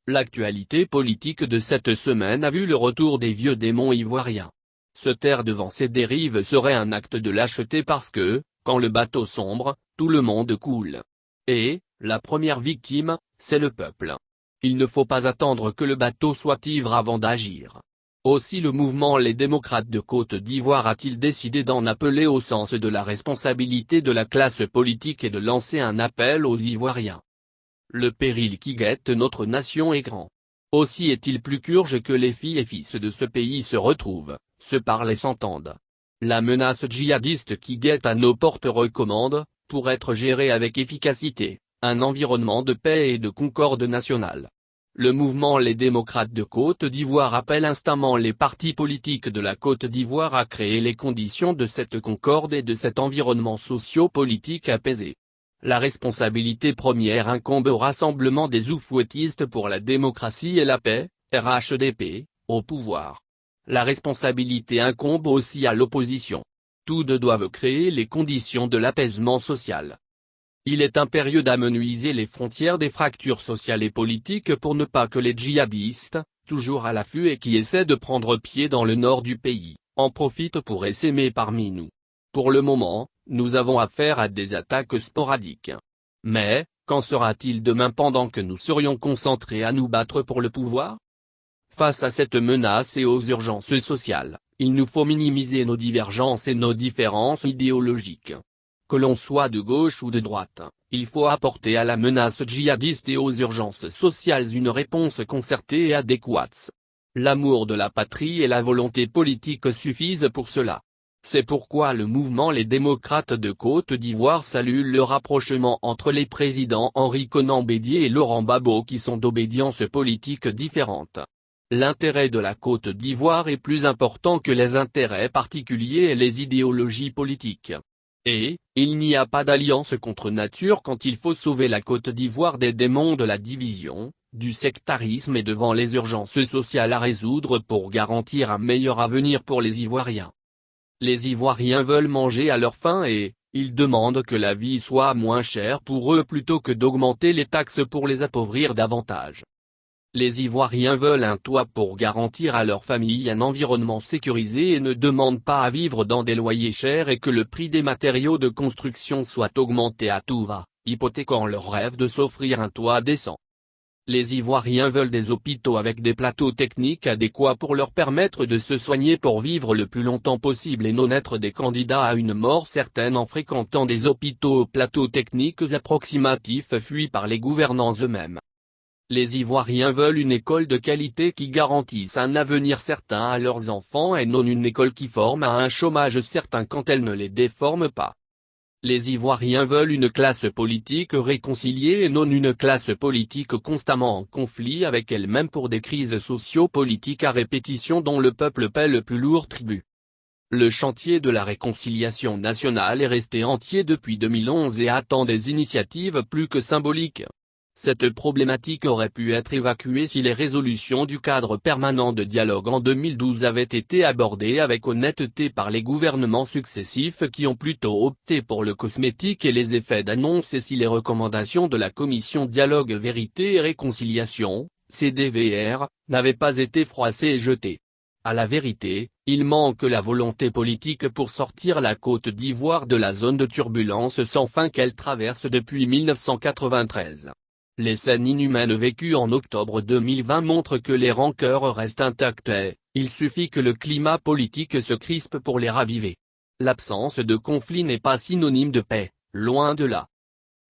L'actualité politique de cette semaine a vu le retour des vieux démons ivoiriens. Se taire devant ces dérives serait un acte de lâcheté parce que, quand le bateau sombre, tout le monde coule. Et, la première victime, c'est le peuple. Il ne faut pas attendre que le bateau soit ivre avant d'agir. Aussi le mouvement Les démocrates de Côte d'Ivoire a-t-il décidé d'en appeler au sens de la responsabilité de la classe politique et de lancer un appel aux Ivoiriens. Le péril qui guette notre nation est grand. Aussi est-il plus qu'urgent que les filles et fils de ce pays se retrouvent, se parlent et s'entendent. La menace djihadiste qui guette à nos portes recommande, pour être gérée avec efficacité, un environnement de paix et de concorde nationale. Le mouvement Les démocrates de Côte d'Ivoire appelle instamment les partis politiques de la Côte d'Ivoire à créer les conditions de cette concorde et de cet environnement socio-politique apaisé. La responsabilité première incombe au Rassemblement des oufouettistes pour la démocratie et la paix, RHDP, au pouvoir. La responsabilité incombe aussi à l'opposition. Tous deux doivent créer les conditions de l'apaisement social. Il est impérieux d'amenuiser les frontières des fractures sociales et politiques pour ne pas que les djihadistes, toujours à l'affût et qui essaient de prendre pied dans le nord du pays, en profitent pour essaimer parmi nous. Pour le moment, nous avons affaire à des attaques sporadiques. Mais, qu'en sera-t-il demain pendant que nous serions concentrés à nous battre pour le pouvoir? Face à cette menace et aux urgences sociales, il nous faut minimiser nos divergences et nos différences idéologiques. Que l'on soit de gauche ou de droite, il faut apporter à la menace djihadiste et aux urgences sociales une réponse concertée et adéquate. L'amour de la patrie et la volonté politique suffisent pour cela. C'est pourquoi le mouvement Les démocrates de Côte d'Ivoire salue le rapprochement entre les présidents Henri Konan Bédié et Laurent Gbagbo qui sont d'obédiences politiques différentes. L'intérêt de la Côte d'Ivoire est plus important que les intérêts particuliers et les idéologies politiques. Et, il n'y a pas d'alliance contre nature quand il faut sauver la Côte d'Ivoire des démons de la division, du sectarisme et devant les urgences sociales à résoudre pour garantir un meilleur avenir pour les Ivoiriens. Les Ivoiriens veulent manger à leur faim et, ils demandent que la vie soit moins chère pour eux plutôt que d'augmenter les taxes pour les appauvrir davantage. Les Ivoiriens veulent un toit pour garantir à leur famille un environnement sécurisé et ne demandent pas à vivre dans des loyers chers et que le prix des matériaux de construction soit augmenté à tout va, hypothéquant leur rêve de s'offrir un toit décent. Les Ivoiriens veulent des hôpitaux avec des plateaux techniques adéquats pour leur permettre de se soigner pour vivre le plus longtemps possible et non être des candidats à une mort certaine en fréquentant des hôpitaux aux plateaux techniques approximatifs fuis par les gouvernants eux-mêmes. Les Ivoiriens veulent une école de qualité qui garantisse un avenir certain à leurs enfants et non une école qui forme à un chômage certain quand elle ne les déforme pas. Les Ivoiriens veulent une classe politique réconciliée et non une classe politique constamment en conflit avec elle-même pour des crises socio-politiques à répétition dont le peuple paie le plus lourd tribut. Le chantier de la réconciliation nationale est resté entier depuis 2011 et attend des initiatives plus que symboliques. Cette problématique aurait pu être évacuée si les résolutions du cadre permanent de dialogue en 2012 avaient été abordées avec honnêteté par les gouvernements successifs qui ont plutôt opté pour le cosmétique et les effets d'annonce et si les recommandations de la commission Dialogue Vérité et Réconciliation, CDVR, n'avaient pas été froissées et jetées. À la vérité, il manque la volonté politique pour sortir la Côte d'Ivoire de la zone de turbulence sans fin qu'elle traverse depuis 1993. Les scènes inhumaines vécues en octobre 2020 montrent que les rancœurs restent intactes et, il suffit que le climat politique se crispe pour les raviver. L'absence de conflit n'est pas synonyme de paix, loin de là.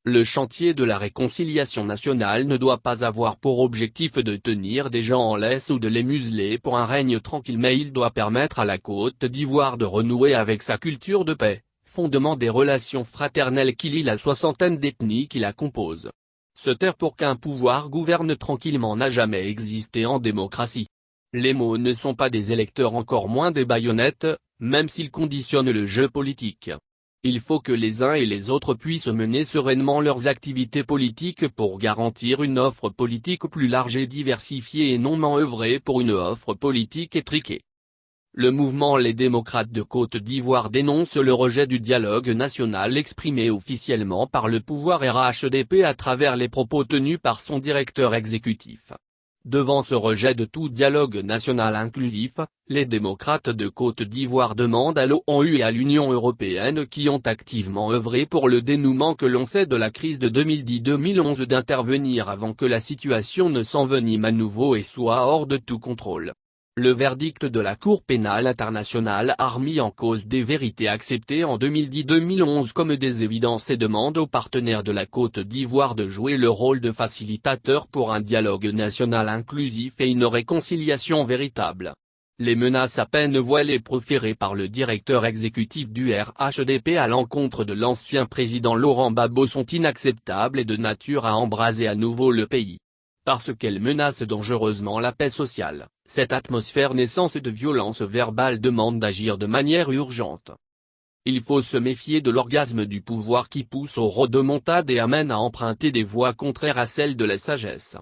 Le chantier de la réconciliation nationale ne doit pas avoir pour objectif de tenir des gens en laisse ou de les museler pour un règne tranquille mais il doit permettre à la Côte d'Ivoire de renouer avec sa culture de paix, fondement des relations fraternelles qui lient la soixantaine d'ethnies qui la composent. Se taire pour qu'un pouvoir gouverne tranquillement n'a jamais existé en démocratie. Les mots ne sont pas des électeurs encore moins des baïonnettes, même s'ils conditionnent le jeu politique. Il faut que les uns et les autres puissent mener sereinement leurs activités politiques pour garantir une offre politique plus large et diversifiée et non œuvrer pour une offre politique étriquée. Le mouvement Les démocrates de Côte d'Ivoire dénonce le rejet du dialogue national exprimé officiellement par le pouvoir RHDP à travers les propos tenus par son directeur exécutif. Devant ce rejet de tout dialogue national inclusif, les démocrates de Côte d'Ivoire demandent à l'ONU et à l'Union européenne qui ont activement œuvré pour le dénouement que l'on sait de la crise de 2010-2011 d'intervenir avant que la situation ne s'envenime à nouveau et soit hors de tout contrôle. Le verdict de la Cour pénale internationale a remis en cause des vérités acceptées en 2010-2011 comme des évidences et demande aux partenaires de la Côte d'Ivoire de jouer le rôle de facilitateur pour un dialogue national inclusif et une réconciliation véritable. Les menaces à peine voilées proférées par le directeur exécutif du RHDP à l'encontre de l'ancien président Laurent Gbagbo sont inacceptables et de nature à embraser à nouveau le pays. Parce qu'elles menacent dangereusement la paix sociale, cette atmosphère naissance de violence verbale demande d'agir de manière urgente. Il faut se méfier de l'orgasme du pouvoir qui pousse aux rodomontades et amène à emprunter des voies contraires à celles de la sagesse.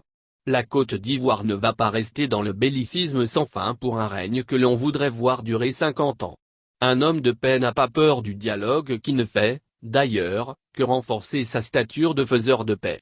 La Côte d'Ivoire ne va pas rester dans le bellicisme sans fin pour un règne que l'on voudrait voir durer 50 ans. Un homme de paix n'a pas peur du dialogue qui ne fait, d'ailleurs, que renforcer sa stature de faiseur de paix.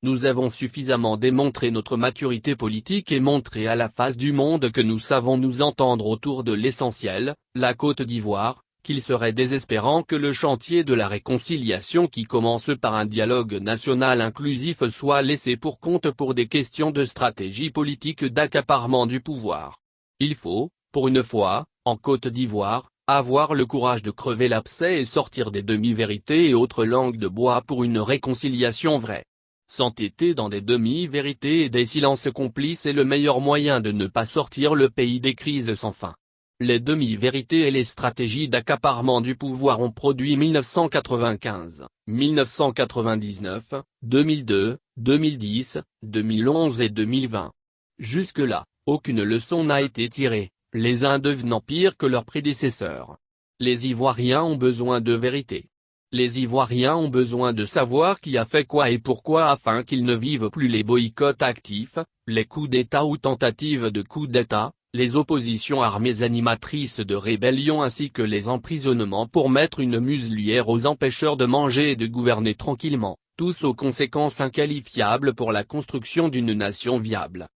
Nous avons suffisamment démontré notre maturité politique et montré à la face du monde que nous savons nous entendre autour de l'essentiel, la Côte d'Ivoire, qu'il serait désespérant que le chantier de la réconciliation qui commence par un dialogue national inclusif soit laissé pour compte pour des questions de stratégie politique d'accaparement du pouvoir. Il faut, pour une fois, en Côte d'Ivoire, avoir le courage de crever l'abcès et sortir des demi-vérités et autres langues de bois pour une réconciliation vraie. S'entêter dans des demi-vérités et des silences complices est le meilleur moyen de ne pas sortir le pays des crises sans fin. Les demi-vérités et les stratégies d'accaparement du pouvoir ont produit 1995, 1999, 2002, 2010, 2011 et 2020. Jusque-là, aucune leçon n'a été tirée, les uns devenant pires que leurs prédécesseurs. Les Ivoiriens ont besoin de vérité. Les Ivoiriens ont besoin de savoir qui a fait quoi et pourquoi afin qu'ils ne vivent plus les boycotts actifs, les coups d'État ou tentatives de coups d'État, les oppositions armées animatrices de rébellion ainsi que les emprisonnements pour mettre une muselière aux empêcheurs de manger et de gouverner tranquillement, tous aux conséquences inqualifiables pour la construction d'une nation viable.